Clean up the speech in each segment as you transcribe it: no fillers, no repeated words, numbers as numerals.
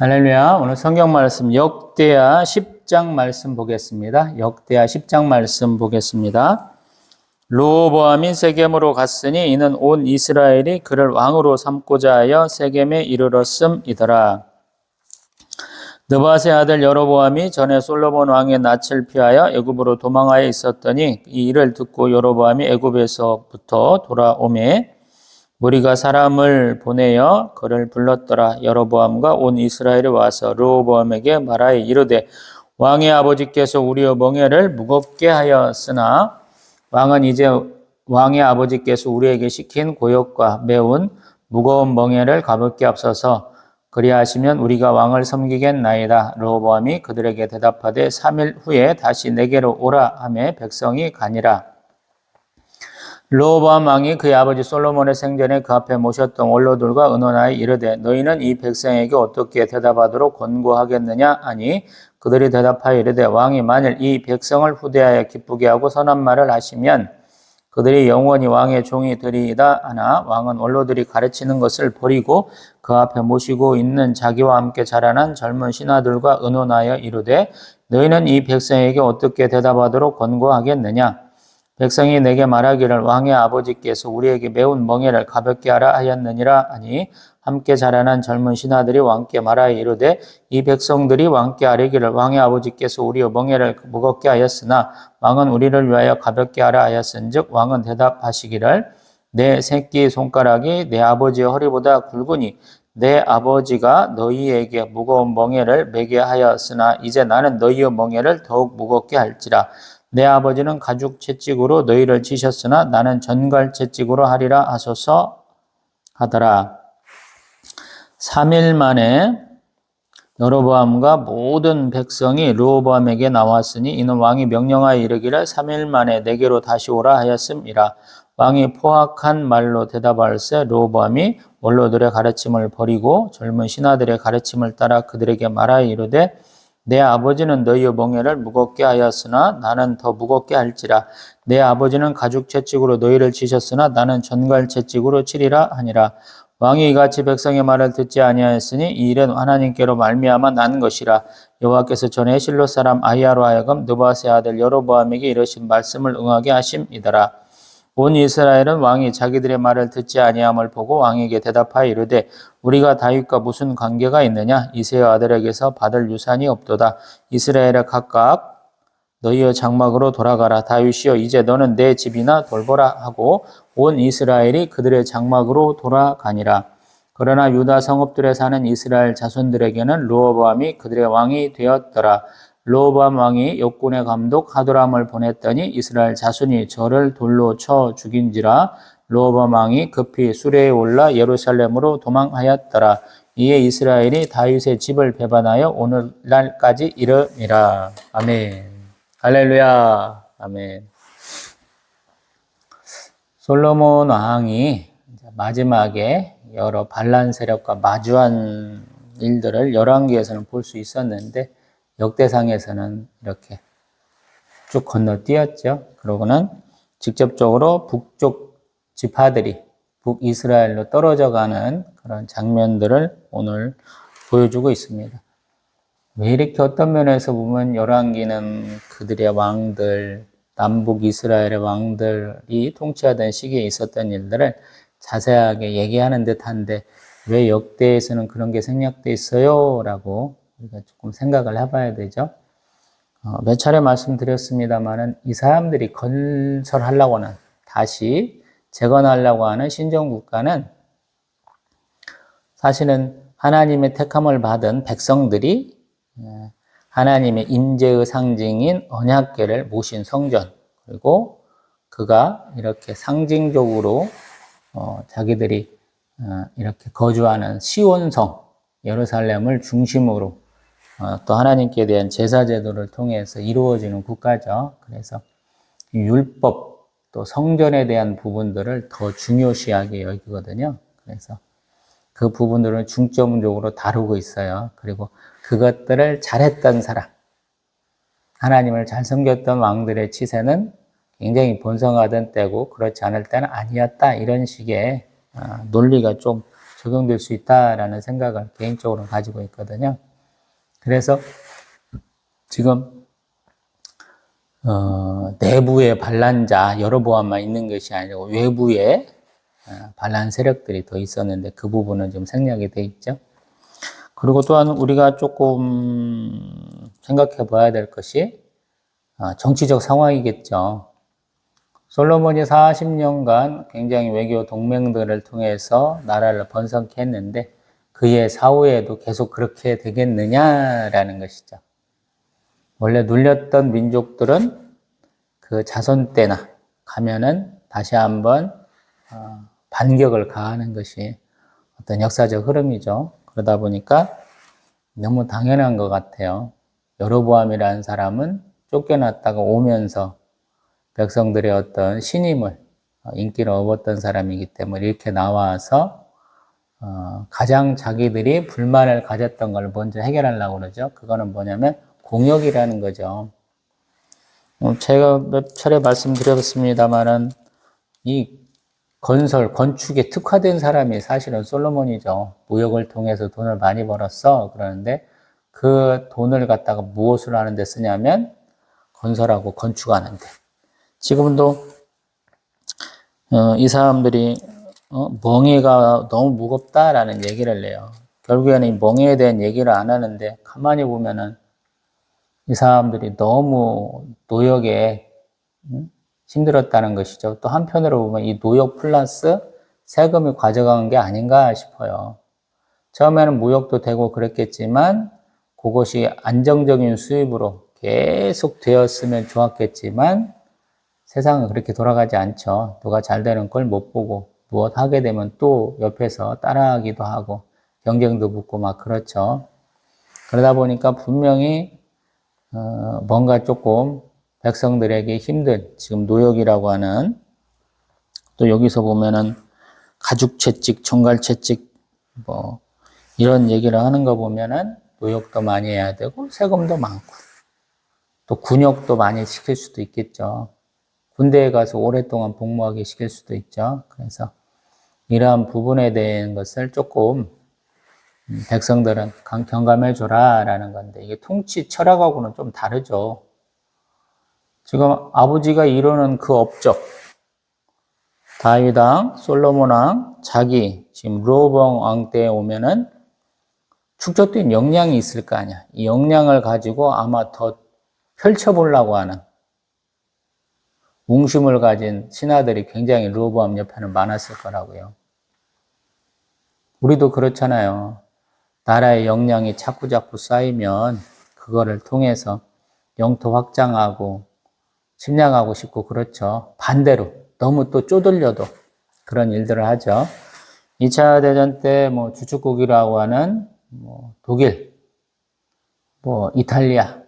할렐루야. 오늘 성경 말씀 역대하 10장 말씀 보겠습니다. 역대하 10장 말씀 보겠습니다. 르호보암이 세겜으로 갔으니 이는 온 이스라엘이 그를 왕으로 삼고자 하여 세겜에 이르렀음이더라. 느밧의 아들 여로보암이 전에 솔로몬 왕의 낯을 피하여 애굽으로 도망하여 있었더니 이 일을 듣고 여로보암이 애굽에서부터 돌아오매 무리가 사람을 보내어 그를 불렀더라. 여로보암과 온 이스라엘이 와서 르호보암에게 말하여 이르되 왕의 아버지께서 우리의 멍에를 무겁게 하였으나 왕은 이제 왕의 아버지께서 우리에게 시킨 고역과 매운 무거운 멍에를 가볍게 앞서서 그리하시면 우리가 왕을 섬기겠나이다. 르호보암이 그들에게 대답하되 3일 후에 다시 내게로 오라 하매 백성이 가니라. 르호보암 왕이 그의 아버지 솔로몬의 생전에 그 앞에 모셨던 원로들과 의논하여 이르되 너희는 이 백성에게 어떻게 대답하도록 권고하겠느냐 하니 그들이 대답하여 이르되 왕이 만일 이 백성을 후대하여 기쁘게 하고 선한 말을 하시면 그들이 영원히 왕의 종이 되리이다 하나 왕은 원로들이 가르치는 것을 버리고 그 앞에 모시고 있는 자기와 함께 자라난 젊은 신하들과 의논하여 이르되 너희는 이 백성에게 어떻게 대답하도록 권고하겠느냐 백성이 내게 말하기를 왕의 아버지께서 우리에게 매운 멍에를 가볍게 하라 하였느니라 하니 함께 자라난 젊은 신하들이 왕께 말하여 이르되 이 백성들이 왕께 아뢰기를 왕의 아버지께서 우리의 멍에를 무겁게 하였으나 왕은 우리를 위하여 가볍게 하라 하였은즉 왕은 대답하시기를 내 새끼 손가락이 내 아버지의 허리보다 굵으니 내 아버지가 너희에게 무거운 멍에를 매게 하였으나 이제 나는 너희의 멍에를 더욱 무겁게 할지라 내 아버지는 가죽 채찍으로 너희를 치셨으나 나는 전갈 채찍으로 하리라 하소서 하더라. 3일 만에 여로보암과 모든 백성이 르호보암에게 나왔으니 이는 왕이 명령하여 이르기를 3일 만에 내게로 다시 오라 하였음이라. 왕이 포악한 말로 대답할세 르호보암이 원로들의 가르침을 버리고 젊은 신하들의 가르침을 따라 그들에게 말하여 이르되 내 아버지는 너희의 멍에를 무겁게 하였으나 나는 더 무겁게 할지라. 내 아버지는 가죽 채찍으로 너희를 치셨으나 나는 전갈 채찍으로 치리라 하니라. 왕이 이같이 백성의 말을 듣지 아니하였으니 이 일은 하나님께로 말미암아 난 것이라. 여호와께서 전에 실로 사람 아히야로 하여금 느밧의 아들 여로보암에게 이르신 말씀을 응하게 하심이더라. 온 이스라엘은 왕이 자기들의 말을 듣지 아니함을 보고 왕에게 대답하여 이르되 우리가 다윗과 무슨 관계가 있느냐 이새의 아들에게서 받을 유산이 없도다. 이스라엘에 각각 너희의 장막으로 돌아가라. 다윗이여 이제 너는 내 집이나 돌보라 하고 온 이스라엘이 그들의 장막으로 돌아가니라. 그러나 유다 성읍들에 사는 이스라엘 자손들에게는 르호보암이 그들의 왕이 되었더라. 르호보암 왕이 역군의 감독 하도람을 보냈더니 이스라엘 자손이 저를 돌로 쳐 죽인지라. 르호보암 왕이 급히 수레에 올라 예루살렘으로 도망하였더라. 이에 이스라엘이 다윗의 집을 배반하여 오늘날까지 이르니라. 아멘. 할렐루야. 아멘. 솔로몬 왕이 마지막에 여러 반란 세력과 마주한 일들을 열왕기에서는 볼 수 있었는데 역대상에서는 이렇게 쭉 건너뛰었죠. 그러고는 직접적으로 북쪽 지파들이 북이스라엘로 떨어져 가는 그런 장면들을 오늘 보여주고 있습니다. 왜 이렇게 어떤 면에서 보면 열왕기는 그들의 왕들, 남북 이스라엘의 왕들이 통치하던 시기에 있었던 일들을 자세하게 얘기하는 듯한데 왜 역대에서는 그런 게 생략돼 있어요? 라고 우리가 조금 생각을 해봐야 되죠. 몇 차례 말씀드렸습니다만은 이 사람들이 건설하려고 하는 다시 재건하려고 하는 신정국가는 사실은 하나님의 택함을 받은 백성들이 하나님의 임재의 상징인 언약궤를 모신 성전 그리고 그가 이렇게 상징적으로 자기들이 이렇게 거주하는 시온성 예루살렘을 중심으로 또 하나님께 대한 제사 제도를 통해서 이루어지는 국가죠. 그래서 율법 또 성전에 대한 부분들을 더 중요시하게 여기거든요. 그래서 그 부분들을 중점적으로 다루고 있어요. 그리고 그것들을 잘했던 사람, 하나님을 잘 섬겼던 왕들의 치세는 굉장히 번성하던 때고 그렇지 않을 때는 아니었다. 이런 식의 논리가 좀 적용될 수 있다라는 생각을 개인적으로 가지고 있거든요. 그래서 지금 내부의 반란자 여로보암만 있는 것이 아니고 외부에 반란 세력들이 더 있었는데 그 부분은 좀 생략이 돼 있죠. 그리고 또한 우리가 조금 생각해 봐야 될 것이 정치적 상황이겠죠. 솔로몬이 40년간 굉장히 외교 동맹들을 통해서 나라를 번성케 했는데 그의 사후에도 계속 그렇게 되겠느냐라는 것이죠. 원래 눌렸던 민족들은 그 자손 때나 가면은 다시 한번 반격을 가하는 것이 어떤 역사적 흐름이죠. 그러다 보니까 너무 당연한 것 같아요. 여로보암이라는 사람은 쫓겨났다가 오면서 백성들의 어떤 신임을, 인기를 얻었던 사람이기 때문에 이렇게 나와서 가장 자기들이 불만을 가졌던 걸 먼저 해결하려고 그러죠. 그거는 뭐냐면 공역이라는 거죠. 제가 몇 차례 말씀드렸습니다만은 이 건축에 특화된 사람이 사실은 솔로몬이죠. 무역을 통해서 돈을 많이 벌었어. 그러는데 그 돈을 갖다가 무엇을 하는데 쓰냐면 건설하고 건축하는데. 지금도 이 사람들이 멍에가 너무 무겁다라는 얘기를 해요. 결국에는 이 멍에에 대한 얘기를 안 하는데 가만히 보면은 이 사람들이 너무 노역에 힘들었다는 것이죠. 또 한편으로 보면 이 노역 플러스 세금이 가져간 게 아닌가 싶어요. 처음에는 무역도 되고 그랬겠지만 그것이 안정적인 수입으로 계속 되었으면 좋았겠지만 세상은 그렇게 돌아가지 않죠. 누가 잘 되는 걸 못 보고 무엇 하게 되면 또 옆에서 따라하기도 하고 경쟁도 붙고 막 그렇죠. 그러다 보니까 분명히 뭔가 조금 백성들에게 힘든 지금 노역이라고 하는 또 여기서 보면은 가죽채찍, 총갈채찍 뭐 이런 얘기를 하는 거 보면은 노역도 많이 해야 되고 세금도 많고 또 군역도 많이 시킬 수도 있겠죠. 군대에 가서 오랫동안 복무하게 시킬 수도 있죠. 그래서 이러한 부분에 대한 것을 조금 백성들은 경감해 줘라라는 건데 이게 통치 철학하고는 좀 다르죠. 지금 아버지가 이루는 그 업적, 다윗 왕, 솔로몬 왕, 자기 지금 르호보암 왕 때에 오면은 축적된 역량이 있을 거 아니야. 이 역량을 가지고 아마 더 펼쳐보려고 하는 웅심을 가진 신하들이 굉장히 르호보암 옆에는 많았을 거라고요. 우리도 그렇잖아요. 나라의 역량이 자꾸자꾸 쌓이면 그거를 통해서 영토 확장하고 침략하고 싶고 그렇죠. 반대로 너무 또 쪼들려도 그런 일들을 하죠. 2차 대전 때 뭐 주축국이라고 하는 뭐 독일, 뭐 이탈리아,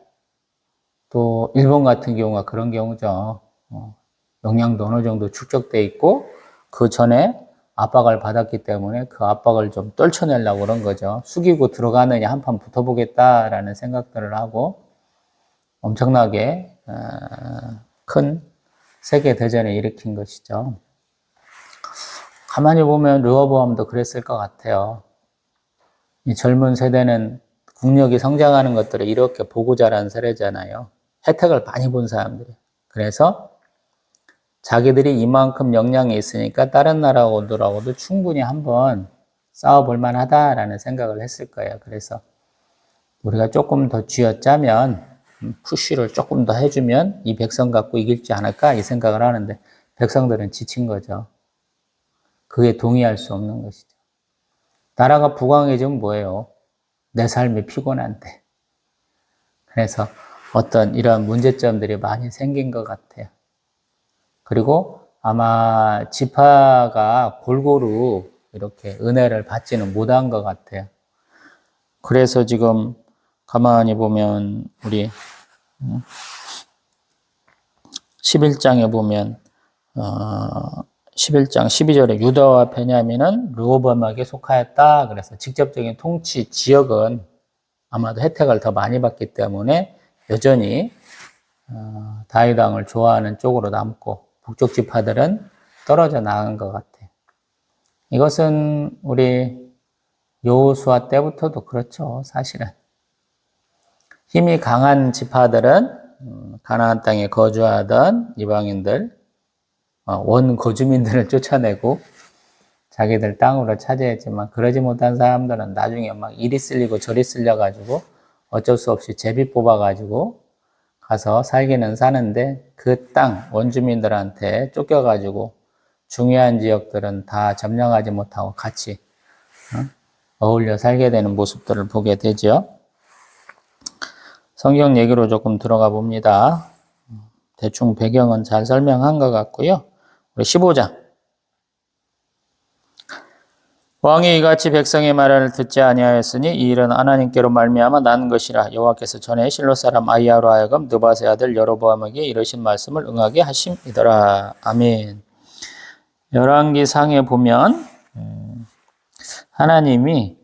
또 일본 같은 경우가 그런 경우죠. 역량도 어느 정도 축적돼 있고 그 전에 압박을 받았기 때문에 그 압박을 좀 떨쳐내려고 그런 거죠. 숙이고 들어가느냐 한판 붙어보겠다라는 생각들을 하고 엄청나게 큰 세계대전을 일으킨 것이죠. 가만히 보면 르호보암도 그랬을 것 같아요. 이 젊은 세대는 국력이 성장하는 것들을 이렇게 보고 자란 세대잖아요. 혜택을 많이 본 사람들이. 그래서 자기들이 이만큼 역량이 있으니까 다른 나라들하고도 충분히 한번 싸워볼 만하다라는 생각을 했을 거예요. 그래서 우리가 조금 더 쥐어짜면 푸쉬를 조금 더 해주면 이 백성 갖고 이길지 않을까 이 생각을 하는데 백성들은 지친 거죠. 그에 동의할 수 없는 것이죠. 나라가 부강해지면 뭐예요? 내 삶이 피곤한데. 그래서 어떤 이런 문제점들이 많이 생긴 것 같아요. 그리고 아마 지파가 골고루 이렇게 은혜를 받지는 못한 것 같아요. 그래서 지금 가만히 보면 우리 11장에 보면 11장 12절에 유다와 베냐민은 르호보암에게 속하였다. 그래서 직접적인 통치 지역은 아마도 혜택을 더 많이 받기 때문에 여전히 다윗 왕을 좋아하는 쪽으로 남고 북쪽 지파들은 떨어져 나간 것 같아요. 이것은 우리 여호수아 때부터도 그렇죠. 사실은 힘이 강한 지파들은 가나안 땅에 거주하던 이방인들, 원거주민들을 쫓아내고 자기들 땅으로 차지했지만 그러지 못한 사람들은 나중에 막 이리 쓸리고 저리 쓸려가지고 어쩔 수 없이 제비 뽑아가지고 가서 살기는 사는데 그 땅 원주민들한테 쫓겨가지고 중요한 지역들은 다 점령하지 못하고 같이 어울려 살게 되는 모습들을 보게 되죠. 성경 얘기로 조금 들어가 봅니다. 대충 배경은 잘 설명한 것 같고요. 우리 15장. 왕이 이같이 백성의 말을 듣지 아니하였으니 이 일은 하나님께로 말미암아 난 것이라. 여호와께서 전에 실로 사람 아히야로 하여금 느밧의 아들 여로보암에게 이르신 말씀을 응하게 하심이더라. 아멘. 열왕기 상에 보면 하나님이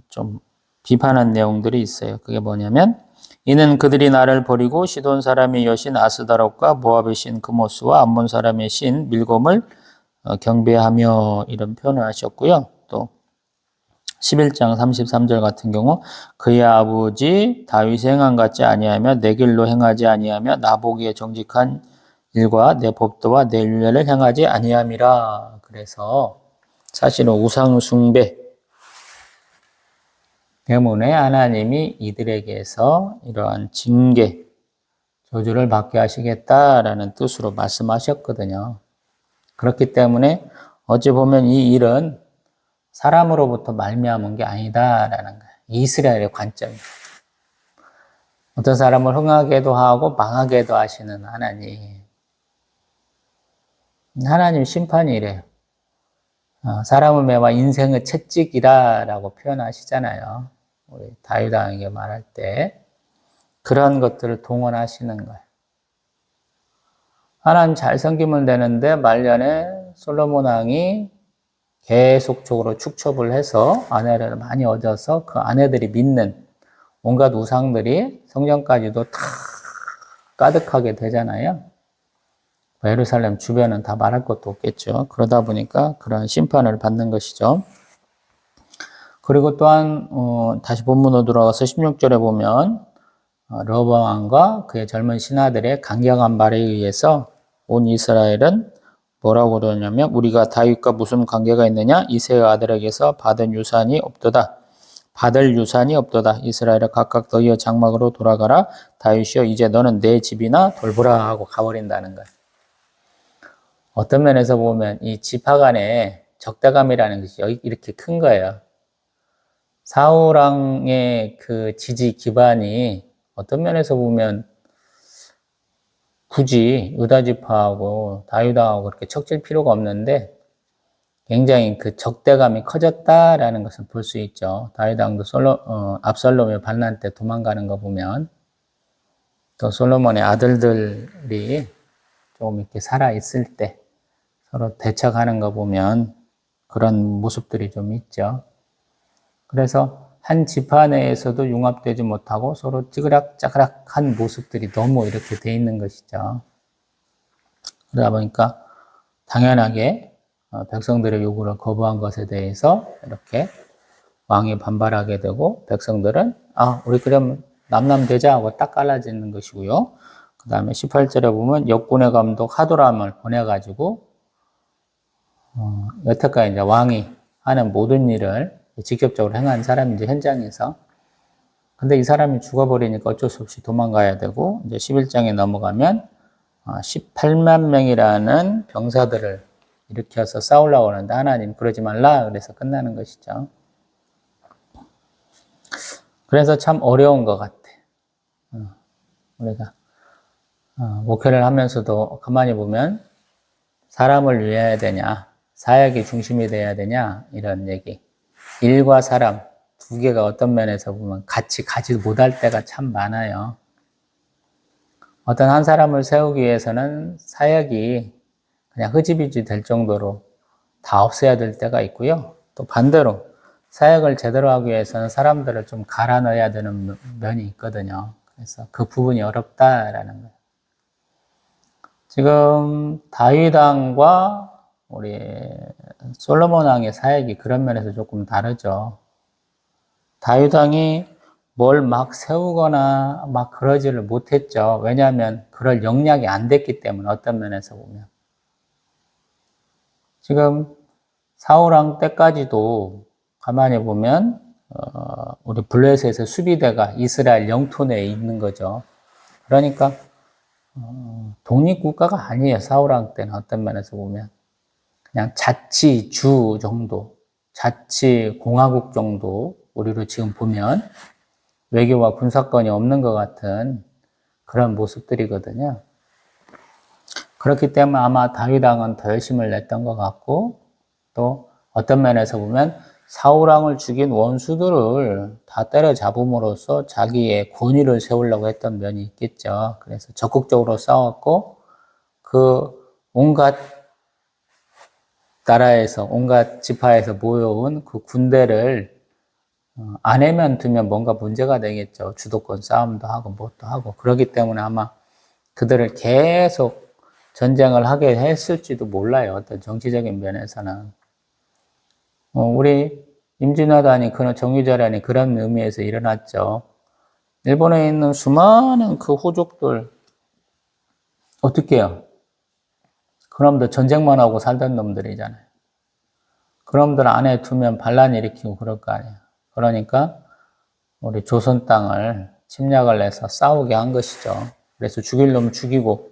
좀 비판한 내용들이 있어요. 그게 뭐냐면 이는 그들이 나를 버리고 시돈 사람의 여신 아스다롯과 모압의 신 그모스와 암몬 사람의 신 밀곰을 경배하며 이런 표현을 하셨고요. 또 11장 33절 같은 경우 그의 아버지 다윗의 행한 같지 아니하며 내 길로 행하지 아니하며 나보기에 정직한 일과 내 법도와 내 율례를 행하지 아니함이라. 그래서 사실은 우상 숭배 때문에 하나님이 이들에게서 이러한 징계, 저주를 받게 하시겠다라는 뜻으로 말씀하셨거든요. 그렇기 때문에 어찌 보면 이 일은 사람으로부터 말미암은 게 아니다라는 거예요. 이스라엘의 관점이에요. 어떤 사람을 흥하게도 하고 망하게도 하시는 하나님. 하나님 심판이 이래요. 사람을 매와 인생의 채찍이라라고 표현하시잖아요. 우리 다윗 왕에게 말할 때 그런 것들을 동원하시는 거예요. 하나님 잘 섬기면 되는데 말년에 솔로몬 왕이 계속적으로 축첩을 해서 아내를 많이 얻어서 그 아내들이 믿는 온갖 우상들이 성전까지도 다 가득하게 되잖아요. 예루살렘 주변은 다 말할 것도 없겠죠. 그러다 보니까 그런 심판을 받는 것이죠. 그리고 또한 다시 본문으로 돌아가서 16절에 보면 르호보암 왕과 그의 젊은 신하들의 강경한 말에 의해서 온 이스라엘은 뭐라고 그러냐면 우리가 다윗과 무슨 관계가 있느냐? 이새의 아들에게서 받을 유산이 없도다. 이스라엘을 각각 너희의 장막으로 돌아가라. 다윗이여 이제 너는 내 집이나 돌보라 하고 가버린다는 거예요. 어떤 면에서 보면 이 지파 간의 적대감이라는 것이 이렇게 큰 거예요. 사울 왕의 그 지지 기반이 어떤 면에서 보면 굳이 유다 지파하고 다윗 왕하고 그렇게 척질 필요가 없는데 굉장히 그 적대감이 커졌다라는 것을 볼 수 있죠. 다윗 왕도 압살롬의 반란 때 도망가는 거 보면 또 솔로몬의 아들들이 조금 이렇게 살아 있을 때 서로 대척하는 거 보면 그런 모습들이 좀 있죠. 그래서 한 지파 내에서도 융합되지 못하고 서로 찌그락짜그락한 모습들이 너무 이렇게 돼 있는 것이죠. 그러다 보니까 당연하게 백성들의 요구를 거부한 것에 대해서 이렇게 왕이 반발하게 되고 백성들은 우리 그럼 남남대자 하고 딱 갈라지는 것이고요. 그 다음에 18절에 보면 역군의 감독 하도람을 보내가지고 여태까지 이제 왕이 하는 모든 일을 직접적으로 행한 사람인지 현장에서. 근데 이 사람이 죽어버리니까 어쩔 수 없이 도망가야 되고, 이제 11장에 넘어가면 18만 명이라는 병사들을 일으켜서 싸우려고 하는데 하나님 그러지 말라 그래서 끝나는 것이죠. 그래서 참 어려운 것 같아. 우리가 목회를 하면서도 가만히 보면 사람을 위해야 되냐, 사역이 중심이 돼야 되냐 이런 얘기. 일과 사람 두 개가 어떤 면에서 보면 같이 가지 못할 때가 참 많아요. 어떤 한 사람을 세우기 위해서는 사역이 그냥 흐지부지 될 정도로 다 없애야 될 때가 있고요. 또 반대로 사역을 제대로 하기 위해서는 사람들을 좀 갈아 넣어야 되는 면이 있거든요. 그래서 그 부분이 어렵다라는 거예요. 지금 다윗 왕과 우리 솔로몬 왕의 사역이 그런 면에서 조금 다르죠. 다윗왕이 뭘 막 세우거나 막 그러지를 못했죠. 왜냐하면 그럴 역량이 안 됐기 때문에 어떤 면에서 보면. 지금 사울왕 때까지도 가만히 보면 우리 블레셋의 수비대가 이스라엘 영토 내에 있는 거죠. 그러니까 독립국가가 아니에요. 사울왕 때는 어떤 면에서 보면. 그냥 자치주 정도, 자치공화국 정도 우리로 지금 보면 외교와 군사권이 없는 것 같은 그런 모습들이거든요. 그렇기 때문에 아마 다윗왕은 더 열심을 냈던 것 같고 또 어떤 면에서 보면 사울왕을 죽인 원수들을 다 때려잡음으로써 자기의 권위를 세우려고 했던 면이 있겠죠. 그래서 적극적으로 싸웠고 그 온갖 나라에서 온갖 지파에서 모여온 그 군대를 안에만 두면 뭔가 문제가 되겠죠. 주도권 싸움도 하고 뭣도 하고 그렇기 때문에 아마 그들을 계속 전쟁을 하게 했을지도 몰라요. 어떤 정치적인 면에서는. 우리 임진왜란이 그런 정유재란이 그런 의미에서 일어났죠. 일본에 있는 수많은 그 호족들 어떻게 해요? 그놈들 전쟁만 하고 살던 놈들이잖아요. 그놈들 안에 두면 반란 일으키고 그럴 거 아니에요. 그러니까 우리 조선 땅을 침략을 해서 싸우게 한 것이죠. 그래서 죽일 놈 죽이고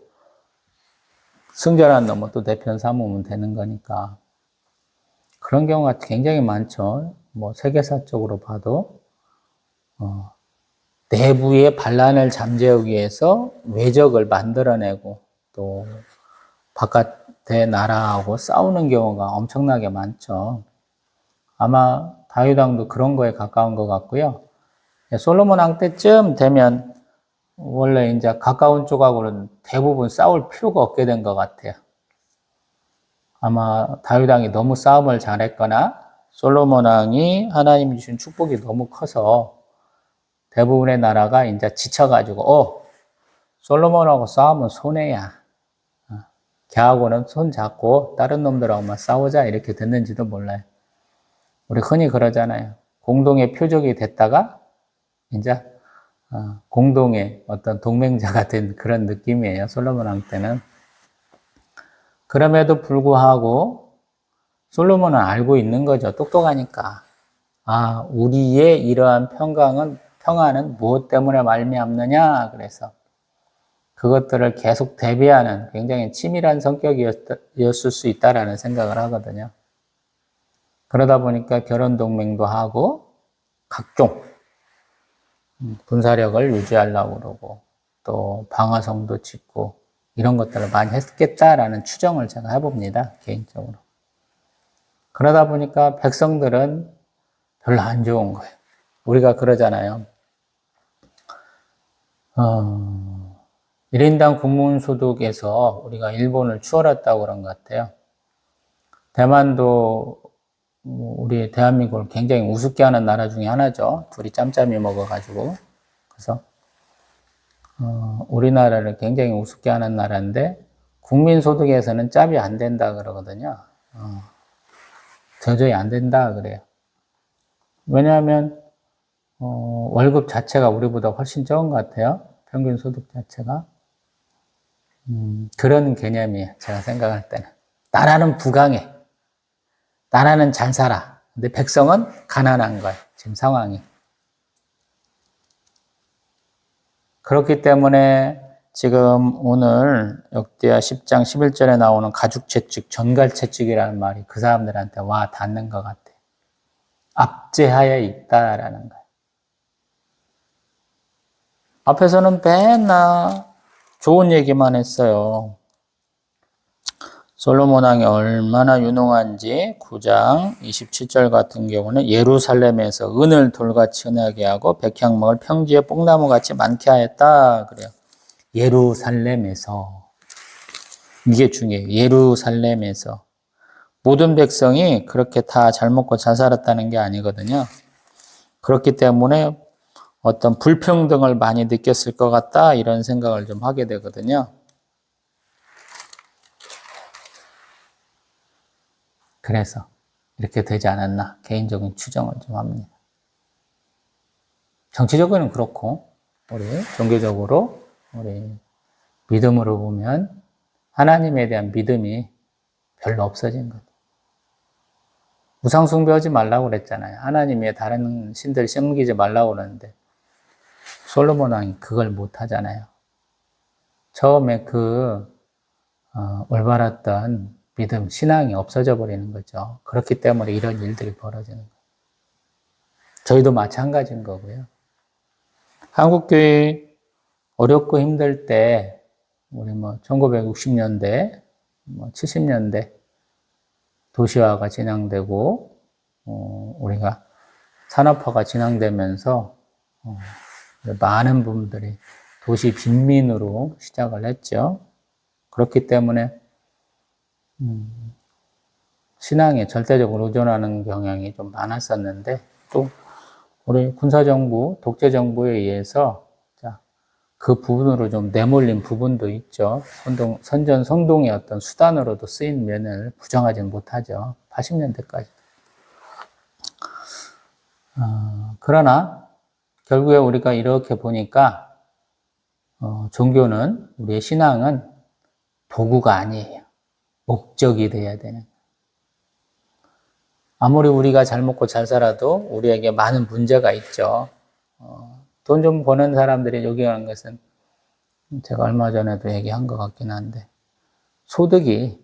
승전한 놈은 또 대편 삼으면 되는 거니까. 그런 경우가 굉장히 많죠. 뭐 세계사적으로 봐도 내부의 반란을 잠재우기 위해서 외적을 만들어내고 또 바깥의 나라하고 싸우는 경우가 엄청나게 많죠. 아마 다윗왕도 그런 거에 가까운 것 같고요. 솔로몬 왕 때쯤 되면 원래 이제 가까운 쪽하고는 대부분 싸울 필요가 없게 된 것 같아요. 아마 다윗 왕이 너무 싸움을 잘했거나 솔로몬 왕이 하나님이 주신 축복이 너무 커서 대부분의 나라가 이제 지쳐가지고 솔로몬하고 싸우면 손해야. 걔하고는 손 잡고 다른 놈들하고만 싸우자 이렇게 됐는지도 몰라요. 우리 흔히 그러잖아요. 공동의 표적이 됐다가 이제 공동의 어떤 동맹자가 된 그런 느낌이에요. 솔로몬 왕 때는. 그럼에도 불구하고 솔로몬은 알고 있는 거죠. 똑똑하니까. 우리의 이러한 평안은 무엇 때문에 말미암느냐? 그래서 그것들을 계속 대비하는 굉장히 치밀한 성격이었을 수 있다라는 생각을 하거든요. 그러다 보니까 결혼 동맹도 하고 각종 군사력을 유지하려고 그러고 또 방어성도 짓고 이런 것들을 많이 했겠다라는 추정을 제가 해봅니다. 개인적으로. 그러다 보니까 백성들은 별로 안 좋은 거예요. 우리가 그러잖아요. 1인당 국민소득에서 우리가 일본을 추월했다고 그런 것 같아요. 대만도 우리 대한민국을 굉장히 우습게 하는 나라 중에 하나죠. 둘이 짬짬이 먹어가지고. 그래서 우리나라를 굉장히 우습게 하는 나라인데 국민소득에서는 짭이 안 된다 그러거든요. 도저히 안 된다 그래요. 왜냐하면 월급 자체가 우리보다 훨씬 적은 것 같아요. 평균 소득 자체가. 그런 개념이에요. 제가 생각할 때는. 나라는 부강해. 나라는 잘 살아. 근데 백성은 가난한 거예요. 지금 상황이. 그렇기 때문에 지금 오늘 역대하 10장 11절에 나오는 가죽채찍, 전갈채찍이라는 말이 그 사람들한테 와 닿는 것 같아요. 압제하여 있다라는 거예요. 앞에서는 맨날 좋은 얘기만 했어요. 솔로몬 왕이 얼마나 유능한지 9장 27절 같은 경우는 예루살렘에서 은을 돌같이 은하게 하고 백향목을 평지에 뽕나무같이 많게 하였다 그래요. 예루살렘에서. 이게 중요해요. 예루살렘에서. 모든 백성이 그렇게 다 잘 먹고 잘 살았다는 게 아니거든요. 그렇기 때문에 어떤 불평등을 많이 느꼈을 것 같다 이런 생각을 좀 하게 되거든요. 그래서 이렇게 되지 않았나 개인적인 추정을 좀 합니다. 정치적으로는 그렇고, 우리 종교적으로, 우리 믿음으로 보면 하나님에 대한 믿음이 별로 없어진 거죠. 우상 숭배하지 말라고 그랬잖아요. 하나님 외에 다른 신들 섬기지 말라고 그러는데 솔로몬 왕이 그걸 못 하잖아요. 처음에 올바랐던 믿음, 신앙이 없어져 버리는 거죠. 그렇기 때문에 이런 일들이 벌어지는 거예요. 저희도 마찬가지인 거고요. 한국교회 어렵고 힘들 때 우리 1960년대, 70년대 도시화가 진행되고 우리가 산업화가 진행되면서 많은 분들이 도시 빈민으로 시작을 했죠. 그렇기 때문에 신앙에 절대적으로 의존하는 경향이 좀 많았었는데 또 우리 군사정부, 독재정부에 의해서 그 부분으로 좀 내몰린 부분도 있죠. 선전성동의 어떤 수단으로도 쓰인 면을 부정하지는 못하죠. 80년대까지. 그러나 결국에 우리가 이렇게 보니까 종교는, 우리의 신앙은 도구가 아니에요. 목적이 돼야 되는. 아무리 우리가 잘 먹고 잘 살아도 우리에게 많은 문제가 있죠. 돈 좀 버는 사람들이 여기 가는 것은 제가 얼마 전에도 얘기한 것 같긴 한데 소득이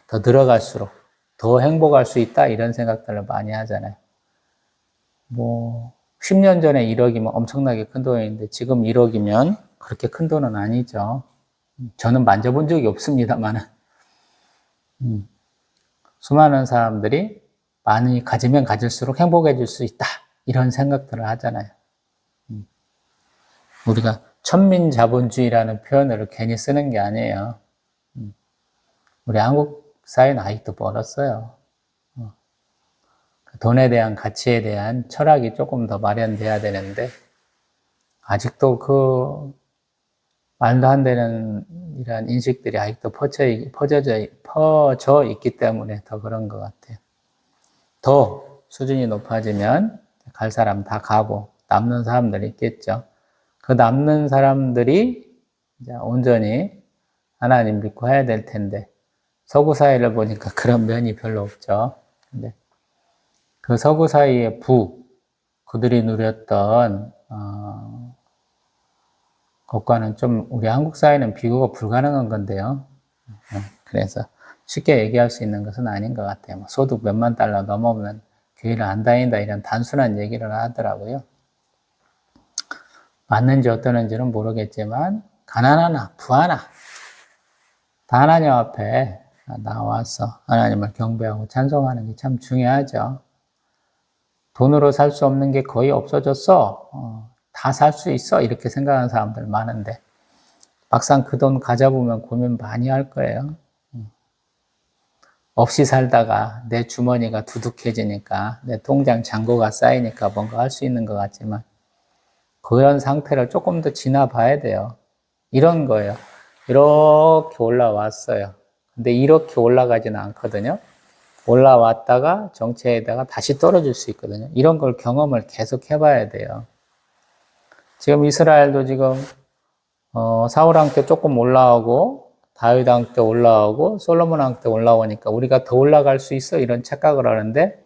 더 늘어갈수록 더 행복할 수 있다 이런 생각들을 많이 하잖아요. 10년 전에 1억이면 엄청나게 큰 돈인데 지금 1억이면 그렇게 큰 돈은 아니죠. 저는 만져본 적이 없습니다만 수많은 사람들이 많이 가지면 가질수록 행복해질 수 있다 이런 생각들을 하잖아요. 우리가 천민자본주의라는 표현을 괜히 쓰는 게 아니에요. 우리 한국 사회는 아직도 멀었어요. 돈에 대한 가치에 대한 철학이 조금 더 마련돼야 되는데 아직도 그 말도 안 되는 이런 인식들이 아직도 퍼져 있기 때문에 더 그런 것 같아요. 더 수준이 높아지면 갈 사람 다 가고 남는 사람들이 있겠죠. 그 남는 사람들이 이제 온전히 하나님 믿고 해야 될 텐데 서구 사회를 보니까 그런 면이 별로 없죠. 근데 그 서구 사회의 그들이 누렸던 것과는 좀 우리 한국 사회는 비교가 불가능한 건데요. 그래서 쉽게 얘기할 수 있는 것은 아닌 것 같아요. 소득 몇만 달러 넘으면 교회를 안 다닌다 이런 단순한 얘기를 하더라고요. 맞는지 어떠는지는 모르겠지만 가난하나 부하나 다 하나님 앞에 나와서 하나님을 경배하고 찬송하는 게 참 중요하죠. 돈으로 살 수 없는 게 거의 없어졌어. 다 살 수 있어. 이렇게 생각하는 사람들 많은데 막상 그 돈 가져보면 고민 많이 할 거예요. 없이 살다가 내 주머니가 두둑해지니까 내 통장 잔고가 쌓이니까 뭔가 할 수 있는 것 같지만 그런 상태를 조금 더 지나봐야 돼요. 이런 거예요. 이렇게 올라왔어요. 근데 이렇게 올라가지는 않거든요. 올라왔다가 정체에다가 다시 떨어질 수 있거든요. 이런 걸 경험을 계속 해봐야 돼요. 지금 이스라엘도 지금 사울 왕 때 조금 올라오고 다윗 왕 때 올라오고 솔로몬 왕 때 올라오니까 우리가 더 올라갈 수 있어 이런 착각을 하는데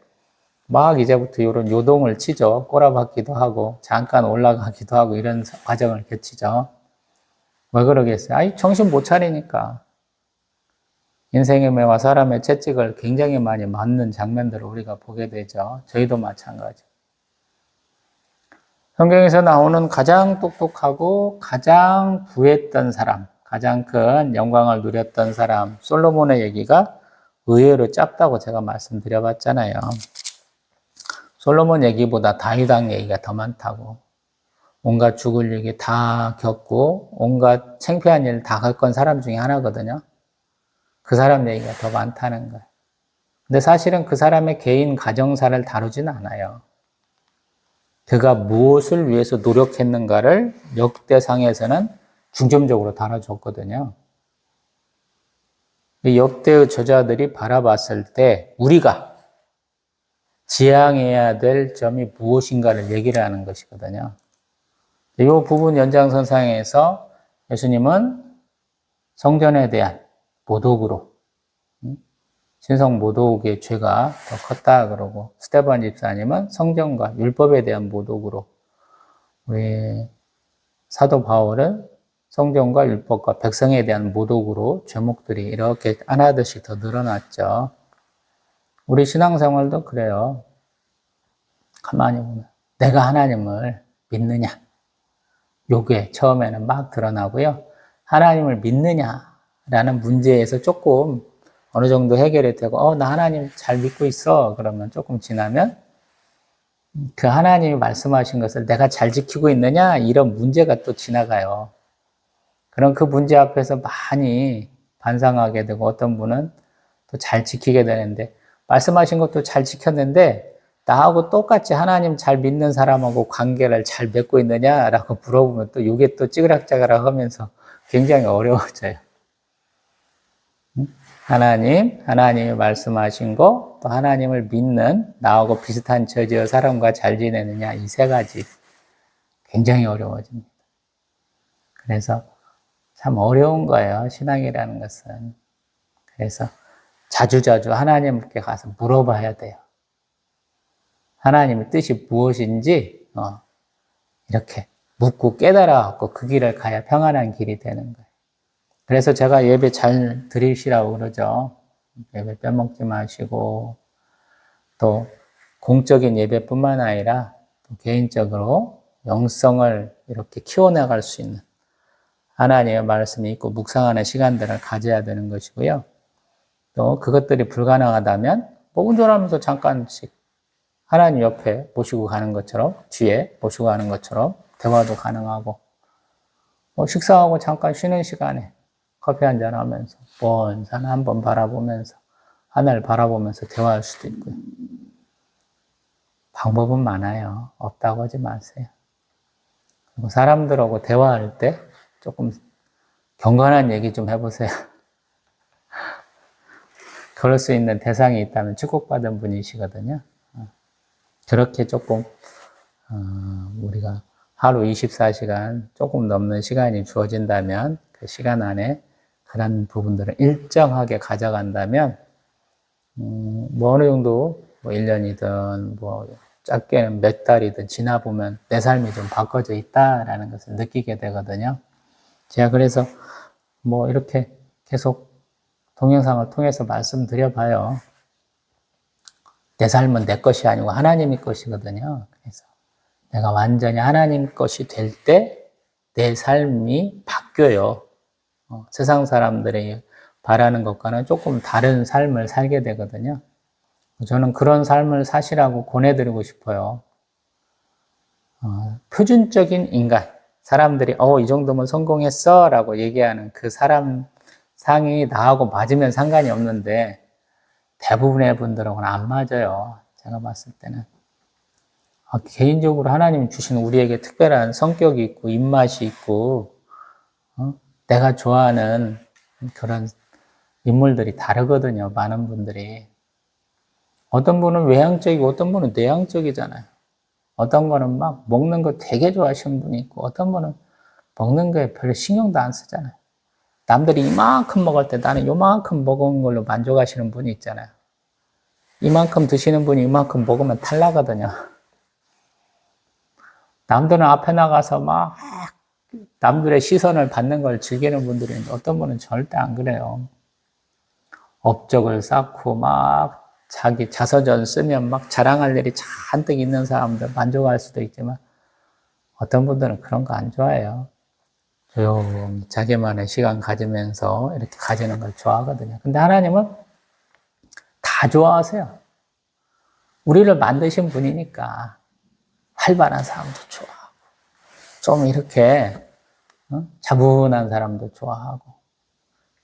막 이제부터 이런 요동을 치죠. 꼬라박기도 하고 잠깐 올라가기도 하고 이런 과정을 거치죠. 왜 그러겠어요? 아이 정신 못 차리니까. 인생의 매와 사람의 채찍을 굉장히 많이 맞는 장면들을 우리가 보게 되죠. 저희도 마찬가지. 성경에서 나오는 가장 똑똑하고 가장 부했던 사람, 가장 큰 영광을 누렸던 사람, 솔로몬의 얘기가 의외로 짧다고 제가 말씀드려봤잖아요. 솔로몬 얘기보다 다윗 왕 얘기가 더 많다고. 온갖 죽을 얘기 다 겪고 온갖 창피한 일 다 겪은 사람 중에 하나거든요. 그 사람 얘기가 더 많다는 거예요. 근데 사실은 그 사람의 개인 가정사를 다루진 않아요. 그가 무엇을 위해서 노력했는가를 역대상에서는 중점적으로 다뤄줬거든요. 역대의 저자들이 바라봤을 때 우리가 지향해야 될 점이 무엇인가를 얘기를 하는 것이거든요. 이 부분 연장선상에서 예수님은 성전에 대한 모독으로 신성 모독의 죄가 더 컸다 그러고, 스데반 집사님은 성전과 율법에 대한 모독으로, 우리 사도 바울은 성전과 율법과 백성에 대한 모독으로 죄목들이 이렇게 하나둘씩 더 늘어났죠. 우리 신앙생활도 그래요. 가만히 보면 내가 하나님을 믿느냐, 요게 처음에는 막 드러나고요. 하나님을 믿느냐라는 문제에서 조금 어느 정도 해결이 되고, 나 하나님 잘 믿고 있어. 그러면 조금 지나면 그 하나님이 말씀하신 것을 내가 잘 지키고 있느냐, 이런 문제가 또 지나가요. 그럼 그 문제 앞에서 많이 반성하게 되고, 어떤 분은 또 잘 지키게 되는데, 말씀하신 것도 잘 지켰는데 나하고 똑같이 하나님 잘 믿는 사람하고 관계를 잘 맺고 있느냐라고 물어보면 또 이게 또 찌그락짜그락 하면서 굉장히 어려워져요. 하나님이 말씀하신 거, 또 하나님을 믿는 나하고 비슷한 처지의 사람과 잘 지내느냐, 이 세 가지 굉장히 어려워집니다. 그래서 참 어려운 거예요, 신앙이라는 것은. 그래서 자주자주 하나님께 가서 물어봐야 돼요. 하나님의 뜻이 무엇인지 이렇게 묻고 깨달아갖고 그 길을 가야 평안한 길이 되는 거예요. 그래서 제가 예배 잘 드리시라고 그러죠. 예배 빼먹지 마시고, 또 공적인 예배뿐만 아니라 또 개인적으로 영성을 이렇게 키워나갈 수 있는 하나님의 말씀이 있고 묵상하는 시간들을 가져야 되는 것이고요. 또 그것들이 불가능하다면 운전하면서 잠깐씩 하나님 옆에 모시고 가는 것처럼, 뒤에 모시고 가는 것처럼 대화도 가능하고, 식사하고 잠깐 쉬는 시간에 커피 한잔 하면서 먼 산 한번 바라보면서 하늘 바라보면서 대화할 수도 있고요. 방법은 많아요. 없다고 하지 마세요. 그리고 사람들하고 대화할 때 조금 경건한 얘기 좀 해보세요. 그럴 수 있는 대상이 있다면 축복받은 분이시거든요. 그렇게 조금 우리가 하루 24시간 조금 넘는 시간이 주어진다면 그 시간 안에 그런 부분들을 일정하게 가져간다면 어느 정도 1년이든 짧게는 몇 달이든 지나보면 내 삶이 좀 바꿔져 있다라는 것을 느끼게 되거든요. 제가 그래서 이렇게 계속 동영상을 통해서 말씀드려봐요. 내 삶은 내 것이 아니고 하나님의 것이거든요. 그래서 내가 완전히 하나님 것이 될 때 내 삶이 바뀌어요. 세상 사람들이 바라는 것과는 조금 다른 삶을 살게 되거든요. 저는 그런 삶을 사시라고 권해드리고 싶어요. 표준적인 인간, 사람들이 이 정도면 성공했어 라고 얘기하는 그 사람 상이 나하고 맞으면 상관이 없는데 대부분의 분들하고는 안 맞아요. 제가 봤을 때는. 개인적으로 하나님이 주시는 우리에게 특별한 성격이 있고 입맛이 있고 내가 좋아하는 그런 인물들이 다르거든요. 많은 분들이. 어떤 분은 외향적이고 어떤 분은 내향적이잖아요. 어떤 거는 막 먹는 거 되게 좋아하시는 분이 있고 어떤 분은 먹는 거에 별로 신경도 안 쓰잖아요. 남들이 이만큼 먹을 때 나는 요만큼 먹은 걸로 만족하시는 분이 있잖아요. 이만큼 드시는 분이 이만큼 먹으면 탈나거든요. 남들은 앞에 나가서 막 남들의 시선을 받는 걸 즐기는 분들이 있는데 어떤 분은 절대 안 그래요. 업적을 쌓고 막 자기 자서전 쓰면 막 자랑할 일이 잔뜩 있는 사람들 만족할 수도 있지만 어떤 분들은 그런 거 안 좋아해요. 조용히 자기만의 시간 가지면서 이렇게 가지는 걸 좋아하거든요. 근데 하나님은 다 좋아하세요. 우리를 만드신 분이니까 활발한 사람도 좋아하고 좀 이렇게 차분한 사람도 좋아하고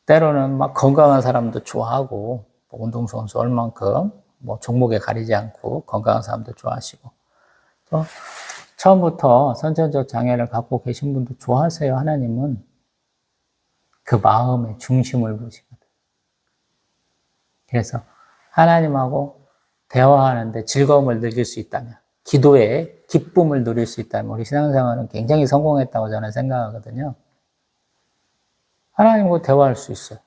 때로는 막 건강한 사람도 좋아하고 운동선수 얼만큼 종목에 가리지 않고 건강한 사람도 좋아하시고 또 처음부터 선천적 장애를 갖고 계신 분도 좋아하세요. 하나님은 그 마음의 중심을 보시거든요. 그래서 하나님하고 대화하는데 즐거움을 느낄 수 있다면, 기도에 기쁨을 누릴 수 있다면 우리 신앙생활은 굉장히 성공했다고 저는 생각하거든요. 하나님과 대화할 수 있어요.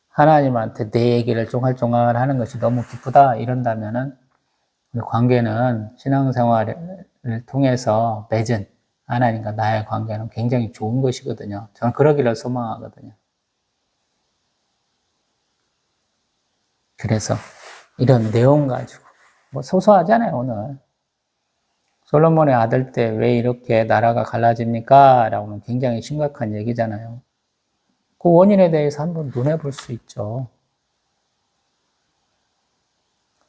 하나님한테 내 얘기를 쫑알쫑알 하는 것이 너무 기쁘다 이런다면은 우리 관계는 신앙생활을 통해서 맺은 하나님과 나의 관계는 굉장히 좋은 것이거든요. 저는 그러기를 소망하거든요. 그래서 이런 내용 가지고 뭐 소소하잖아요, 오늘. 솔로몬의 아들 때 왜 이렇게 나라가 갈라집니까? 라고는 굉장히 심각한 얘기잖아요. 그 원인에 대해서 한번 눈해 볼 수 있죠.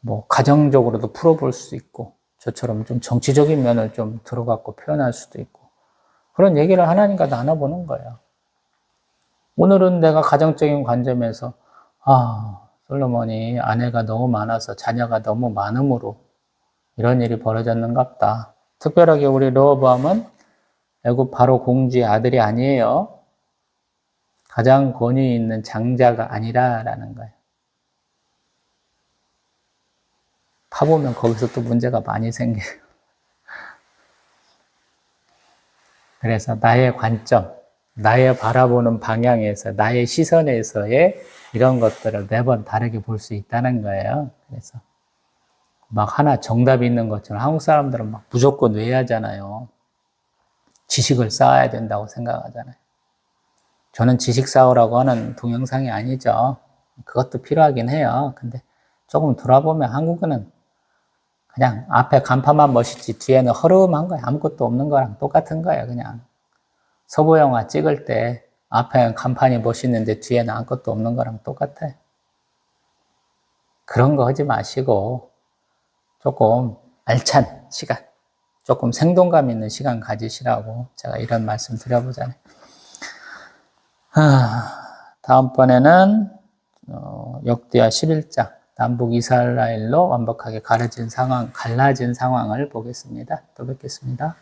뭐 가정적으로도 풀어볼 수 있고 저처럼 좀 정치적인 면을 좀 들어갖고 표현할 수도 있고 그런 얘기를 하나님과 나눠보는 거예요. 오늘은 내가 가정적인 관점에서 솔로몬이 아내가 너무 많아서 자녀가 너무 많음으로 이런 일이 벌어졌는갑다. 특별하게 우리 르호보암은 애굽 바로 공주의 아들이 아니에요. 가장 권위 있는 장자가 아니라라는 거예요. 파보면 거기서 또 문제가 많이 생겨요. 그래서 나의 관점, 나의 바라보는 방향에서, 나의 시선에서의 이런 것들을 매번 다르게 볼 수 있다는 거예요. 그래서 막 하나 정답이 있는 것처럼 한국 사람들은 막 무조건 외야잖아요. 지식을 쌓아야 된다고 생각하잖아요. 저는 지식 쌓으라고 하는 동영상이 아니죠. 그것도 필요하긴 해요. 근데 조금 돌아보면 한국은 그냥 앞에 간판만 멋있지 뒤에는 허름한 거예요. 아무것도 없는 거랑 똑같은 거예요. 그냥 서부 영화 찍을 때 앞에는 간판이 멋있는데 뒤에는 아무것도 없는 거랑 똑같아요. 그런 거 하지 마시고 조금 알찬 시간, 조금 생동감 있는 시간 가지시라고 제가 이런 말씀 드려보잖아요. 다음번에는 역대하 11장 남북 이스라엘로 완벽하게 갈라진 상황을 보겠습니다. 또 뵙겠습니다.